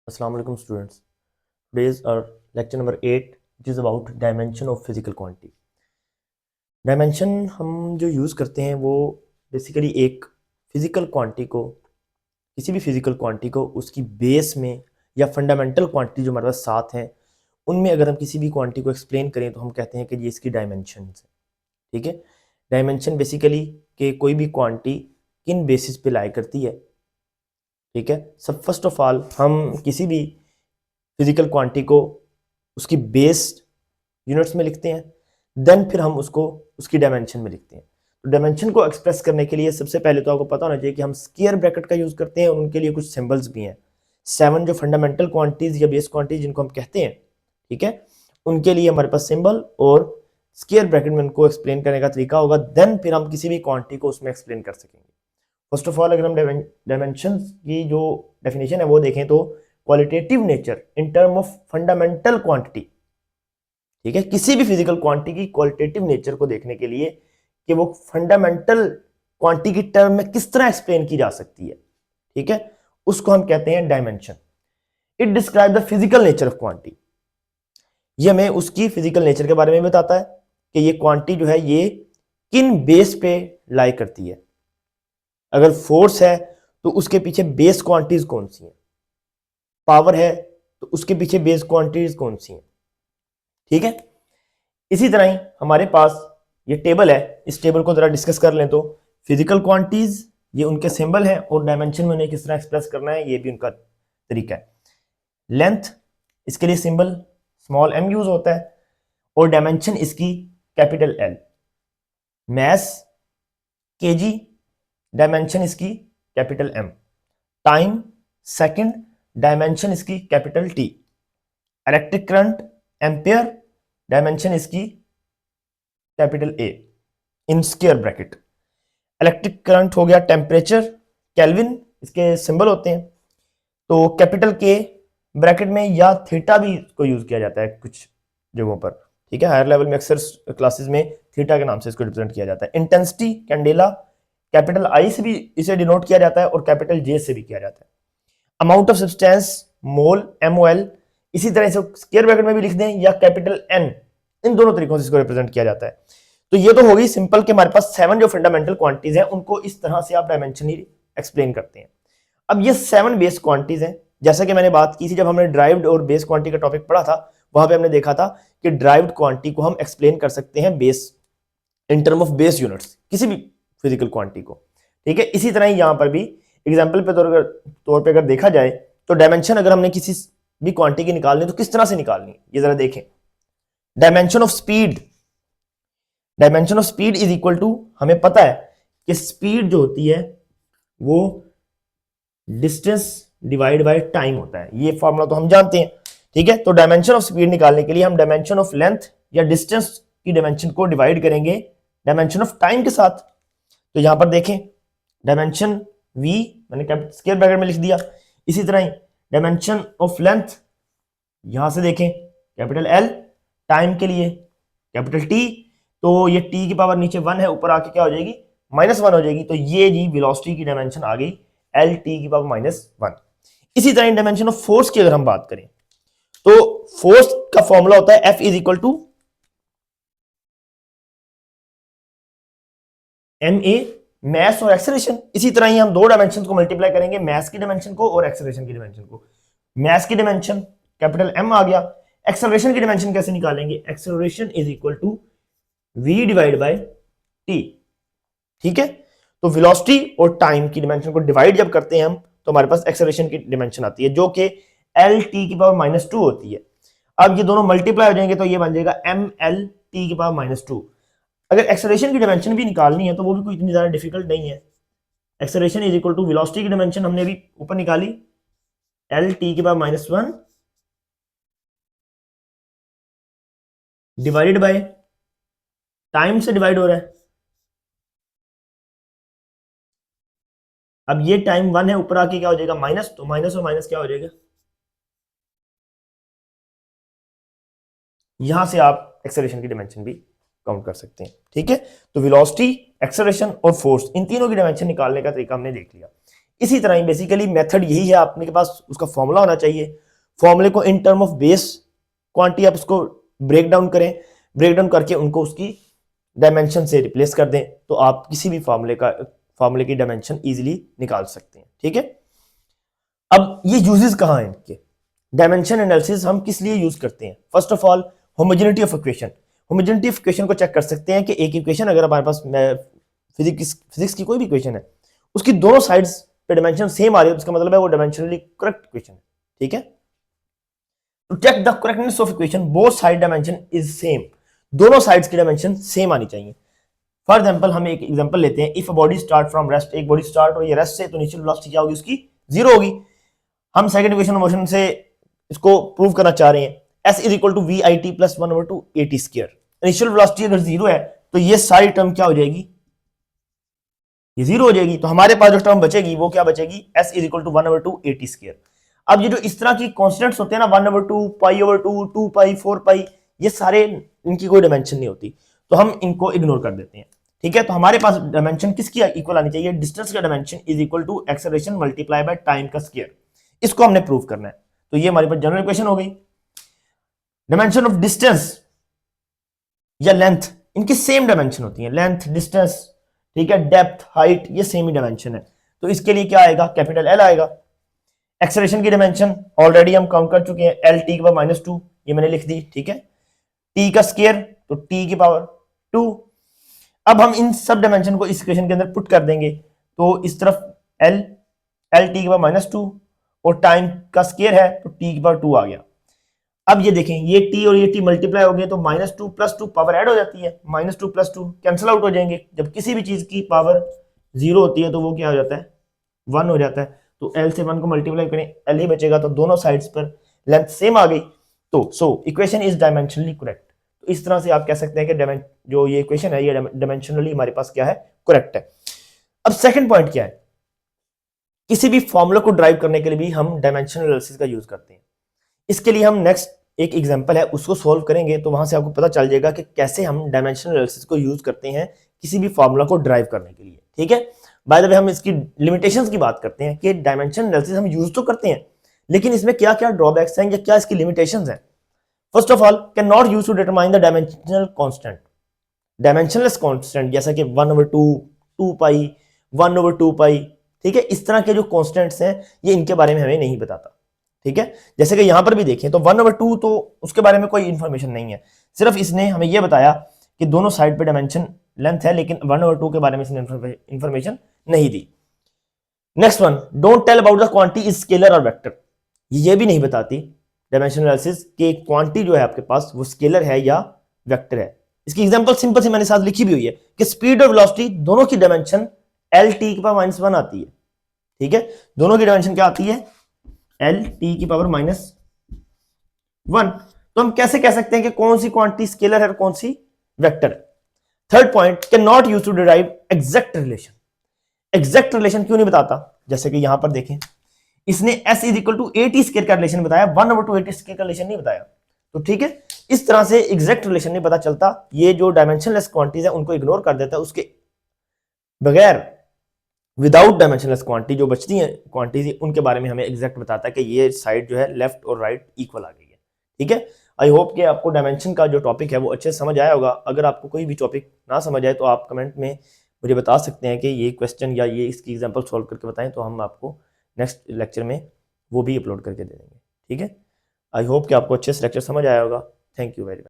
Assalamu alaikum students. Today is our lecture number 8 which is about dimension of physical quantity. Dimension हम जो use करते हैं वो basically एक फिजिकल क्वांटिटी को किसी भी फिजिकल क्वांटिटी को उसकी बेस में या फंडामेंटल क्वांटिटी जो हमारे पास साथ हैं उनमें अगर हम किसी भी क्वांटिटी को एक्सप्लेन करें तो हम कहते हैं कि ये इसकी डायमेंशन है। ठीक है, डायमेंशन बेसिकली कि कोई भी क्वांटिटी किन बेसिस पे लाई करती है। ठीक है, सब फर्स्ट ऑफ ऑल हम किसी भी फिजिकल क्वांटिटी को उसकी बेस यूनिट्स में लिखते हैं, देन फिर हम उसको उसकी डायमेंशन में लिखते हैं। तो डायमेंशन को एक्सप्रेस करने के लिए सबसे पहले तो आपको पता होना चाहिए कि हम स्क्वायर ब्रैकेट का यूज़ करते हैं और उनके लिए कुछ सिंबल्स भी हैं। 7 जो फंडामेंटल क्वांटिटीज या बेस क्वांटिटीज जिनको हम कहते हैं, ठीक है, उनके लिए हमारे पास सिंबल और स्क्वायर ब्रैकेट में उनको एक्सप्लेन करने का तरीका होगा, देन फिर हम किसी भी क्वांटिटी को उसमें एक्सप्लेन कर सकेंगे। फर्स्ट ऑफ ऑल अगर हम डायमेंशन की जो डेफिनेशन है वो देखें तो qualitative nature in term of fundamental quantity. ठीक है, किसी भी फिजिकल क्वांटिटी की क्वालिटेटिव नेचर को देखने के लिए कि वो फंडामेंटल क्वांटिटी की टर्म में किस तरह एक्सप्लेन की जा सकती है, ठीक है, उसको हम कहते हैं dimension. It describe the physical nature of quantity. ये हमें उसकी फिजिकल नेचर के बारे में बताता है कि ये क्वांटिटी जो है ये किन बेस पे लाई करती है। अगर फोर्स है तो उसके पीछे बेस क्वांटिटीज कौन सी हैं, पावर है तो उसके पीछे बेस क्वांटिटीज कौन सी हैं। ठीक है, इसी तरह ही हमारे पास ये टेबल है, इस टेबल को जरा डिस्कस कर लें तो फिजिकल क्वांटिटीज ये उनके सिंबल हैं और डायमेंशन में उन्हें किस तरह एक्सप्रेस करना है ये भी उनका तरीका है। लेंथ, इसके लिए सिंबल स्मॉल m यूज होता है और डायमेंशन इसकी capital L। Mass kg, dimension इसकी capital M। Time second, dimension इसकी capital T। Electric current ampere, dimension इसकी capital A in square bracket. Electric current हो गया, टेम्परेचर केल्विन इसके सिंबल होते हैं। तो कैपिटल K ब्रैकेट में या थीटा भी इसको यूज किया जाता है कुछ जगहों पर। ठीक है, हायर लेवल में अक्सर क्लासेस में थीटा के नाम से इसको रिप्रेजेंट किया जाता है। इंटेंसिटी कैंडेला, कैपिटल I से भी इसे डिनोट किया जाता है और कैपिटल J से भी किया जाता है। Amount of substance mole MOL, इसी तरह से स्क्वायर ब्रैकेट में भी लिख दें या कैपिटल N, इन दोनों तरीकों से इसको रिप्रेजेंट किया जाता है। तो ये तो हो गई सिंपल कि हमारे पास 7 जो फंडामेंटल क्वांटिटीज हैं उनको इस तरह से आप डायमेंशनली एक्सप्लेन करते हैं। अब ये 7 बेस क्वांटिटीज हैं, जैसा कि मैंने बात की थी जब हमने ड्राइव्ड और बेस क्वांटिटी का टॉपिक पढ़ा था, वहां पे हमने देखा था कि ड्राइव्ड क्वांटिटी को हम एक्सप्लेन कर सकते हैं base in term of base units, किसी भी फिजिकल क्वांटिटी को। ठीक है, इसी तरह ही यहां पर भी एग्जाम्पल पे तौर पे अगर देखा जाए तो डायमेंशन अगर हमने किसी भी क्वांटिटी की निकालनी तो किस तरह से निकालनी ये जरा देखें। Dimension of speed, dimension of speed is equal to, हमें पता है कि स्पीड जो होती है वो डिस्टेंस डिवाइड बाय टाइम होता है, ये फॉर्मूला तो हम जानते हैं। ठीक है, तो डायमेंशन ऑफ स्पीड निकालने के लिए हम डायमेंशन ऑफ लेंथ या डिस्टेंस की डायमेंशन को डिवाइड करेंगे डायमेंशन ऑफ टाइम के साथ। तो यहां पर देखें डायमेंशन v मैंने स्क्वायर ब्रैकेट में लिख दिया। इसी तरह ही डायमेंशन ऑफ लेंथ यहां से देखें कैपिटल L, टाइम के लिए कैपिटल T, तो ये t की पावर नीचे 1 है, ऊपर आके क्या हो जाएगी -1 हो जाएगी। तो ये जी वेलोसिटी की डायमेंशन आ गई L t की पावर -1। इसी तरह डायमेंशन ऑफ फोर्स की अगर हम बात करें तो फोर्स का फॉर्मूला होता है F is equal to ma, mass और एक्सेलरेशन। इसी तरह ही हम दो डायमेंशन को मल्टीप्लाई करेंगे, मैस की डायमेंशन को और एक्सेलरेशन की डायमेंशन को। मैस की डायमेंशन कैपिटल M आ गया, एक्सेलरेशन की डायमेंशन कैसे निकालेंगे, acceleration is equal to v divide by t। ठीक है, तो वेलोसिटी और टाइम की डायमेंशन को डिवाइड जब करते हैं हम तो हमारे पास एक्सेलरेशन की डायमेंशन आती है जो कि L t की पावर -2 होती है। अब ये दोनों मल्टीप्लाई हो जाएंगे तो ये बन जाएगा ML t की पावर -2। अगर एक्सेलरेशन की डायमेंशन भी निकालनी है तो वो भी कोई इतनी ज्यादा डिफिकल्ट नहीं है। Acceleration is equal to velocity की डायमेंशन हमने भी ऊपर निकाली L t की पावर -1 डिवाइडेड बाय टाइम से डिवाइड हो रहा है। अब ये टाइम 1 है, ऊपर आके क्या हो जाएगा माइनस, तो माइनस और माइनस क्या हो जाएगा, यहां से आप एक्सेलरेशन की डायमेंशन भी काउंट कर सकते हैं। ठीक है, तो वेलोसिटी, एक्सेलरेशन और फोर्स इन तीनों की डायमेंशन निकालने का तरीका हमने देख लिया। इसी तरह ही बेसिकली मेथड यही है, आपके पास उसका फॉर्मूला होना चाहिए, फॉर्मूले को in term of base quantity आप उसको ब्रेक डाउन करें, ब्रेक डाउन करके उनको उसकी डायमेंशन से रिप्लेस कर दें, तो आप किसी भी फॉर्मूले की डायमेंशन इजीली निकाल सकते हैं। ठीक है, अब ये यूजेस कहाँ हैं इनके, डायमेंशन एनालिसिस हम किस लिए यूज करते हैं? First of all homogeneity of equation, homogeneity of equation को चेक कर सकते हैं कि एक इक्वेशन अगर हमारे पास फिजिक्स की कोई भी इक्वेशन है, उसकी दोनों साइड्स पे डायमेंशन सेम आ रही है, तो इसका मतलब है वो डायमेंशनली करेक्ट इक्वेशन है। ठीक है, to check the correctness of equation both side dimension is same, दोनों साइड्स की डायमेंशन सेम आनी चाहिए। फॉर एग्जांपल हम एक एग्जांपल लेते हैं, if a body start from rest, एक बॉडी स्टार्ट हो रही है रेस्ट से, तो इनिशियल वेलोसिटी क्या होगी उसकी? 0 होगी। हम सेकंड इक्वेशन मोशन से इसको प्रूव करना चाह रहे हैं, s is equal to V I T plus 1/2 at square. Initial velocity अगर 0 है तो ये सारी टर्म क्या हो जाएगी? ये 0 हो जाएगी। तो हमारे पास जो टर्म बचेगी वो क्या बचेगी? s is equal to 1/2 at square. अब ये जो इस तरह की कॉन्स्टेंट्स होते हैं ना, 1/2 पाई/2 2 पाई 4 पाई, ये सारे इनकी कोई डायमेंशन नहीं होती, तो हम इनको इग्नोर कर देते हैं। ठीक है, तो हमारे पास डायमेंशन किसकी इक्वल आनी चाहिए? डिस्टेंस का dimension is equal to acceleration multiply by time का स्क्वायर। इसको हमने प्रूव करना है, तो ये हमारे पास जनरल इक्वेशन हो गई। डायमेंशन ऑफ डिस्टेंस या लेंथ, इनकी सेम डायमेंशन होती है, लेंथ डिस्टेंस, ठीक है, डेप्थ हाइट, ये सेम ही डायमेंशन है, तो इसके लिए क्या आएगा? कैपिटल एल आएगा। एक्सेलरेशन की डायमेंशन ऑलरेडी हम काउंट कर चुके हैं, एल टी की पावर -2, ये मैंने लिख दी। ठीक है, टी का स्क्वायर तो टी की पावर 2। अब हम इन सब डायमेंशन को इस इक्वेशन के अंदर पुट कर देंगे, तो इस तरफ एल टी की पावर -2 और टाइम का स्क्वायर है तो टी की पावर 2 आ गया। अब ये देखें, ये t और ये t मल्टीप्लाई हो गए तो -2 + 2 पावर ऐड हो जाती है, -2 + 2 कैंसिल आउट हो जाएंगे। जब किसी भी चीज की पावर 0 होती है तो वो क्या हो जाता है? 1 हो जाता है। तो l से 1 को मल्टीप्लाई करें, l ही बचेगा, तो दोनों साइड्स पर लेंथ सेम आ गई, तो so equation is dimensionally correct. तो इस तरह से आप कह सकते हैं कि जो ये इक्वेशन है ये डायमेंशनली हमारे पास क्या है? करेक्ट है। अब सेकंड पॉइंट क्या है? किसी भी फॉर्मूला को ड्राइव करने के लिए भी हम डायमेंशनल एनालिसिस का यूज करते हैं। इसके लिए हम नेक्स्ट एक एग्जांपल है उसको सॉल्व करेंगे, तो वहां से आपको पता चल जाएगा कि कैसे हम डायमेंशनल एनालिसिस को यूज करते हैं किसी भी फॉर्मूला को ड्राइव करने के लिए। ठीक है, बाय द वे हम इसकी लिमिटेशंस की बात करते हैं कि डायमेंशन एनालिसिस हम यूज तो करते हैं, लेकिन इसमें क्या क्या ड्रॉबैक्स हैं या क्या इसकी लिमिटेशंस हैं। First of all, can not use to determine the dimensional constant, dimensionless constant, जैसा कि 1/2 2 पाई 1/2 पाई। ठीक है, इस तरह के जो कांस्टेंट्स हैं ये इनके बारे में हमें नहीं बताता। ठीक है, जैसे कि यहां पर भी देखें तो 1/2 तो उसके बारे में कोई इंफॉर्मेशन नहीं है, सिर्फ इसने हमें यह बताया कि दोनों साइड पे डायमेंशन लेंथ है, लेकिन 1/2 के बारे में इसने इंफॉर्मेशन नहीं दी। Next one, don't tell about the quantity is scalar और वेक्टर, ये भी नहीं बताती डायमेंशन एनालिसिस के क्वांटिटी जो है आपके पास वो स्केलर है या वेक्टर है। इसकी एग्जांपल सिंपल से मैंने साथ लिखी भी हुई है कि स्पीड और वेलोसिटी दोनों की डायमेंशन एल टी की पावर -1 आती है। ठीक है, दोनों की डायमेंशन क्या आती है? एल टी की पावर -1। तो हम कैसे कह सकते हैं कि कौन सी क्वांटिटी स्केलर है और कौन सी वेक्टर है? Third point, can not use to derive exact relation. Exact relation क्यों नहीं बताता? जैसे कि यहां पर देखें, इसने s is equal to AT square का रिलेशन बताया, 1/2 AT स्क्वायर का रिलेशन नहीं बताया। तो ठीक है, इस तरह से एग्जैक्ट रिलेशन नहीं पता चलता, ये जो डायमेंशनलेस क्वांटिटीज है उनको इग्नोर कर देता है, उसके बगैर विदाउट डायमेंशनलेस क्वांटिटी जो बचती हैं क्वांटिटीज उनके बारे में हमें एग्जैक्ट बताता है कि ये साइड जो है लेफ्ट और राइट इक्वल आ गई है। ठीक है, आई होप कि आपको डायमेंशन का जो टॉपिक है वो अच्छे से समझ आया होगा। अगर आपको कोई भी टॉपिक ना समझ आए तो आप कमेंट में मुझे बता सकते हैं कि ये क्वेश्चन या ये इसकी एग्जांपल सॉल्व करके बताएं, तो हम आपको नेक्स्ट लेक्चर में वो भी अपलोड करके दे देंगे। ठीक है, आई होप कि आपको अच्छे से लेक्चर समझ आया होगा। Thank you very much.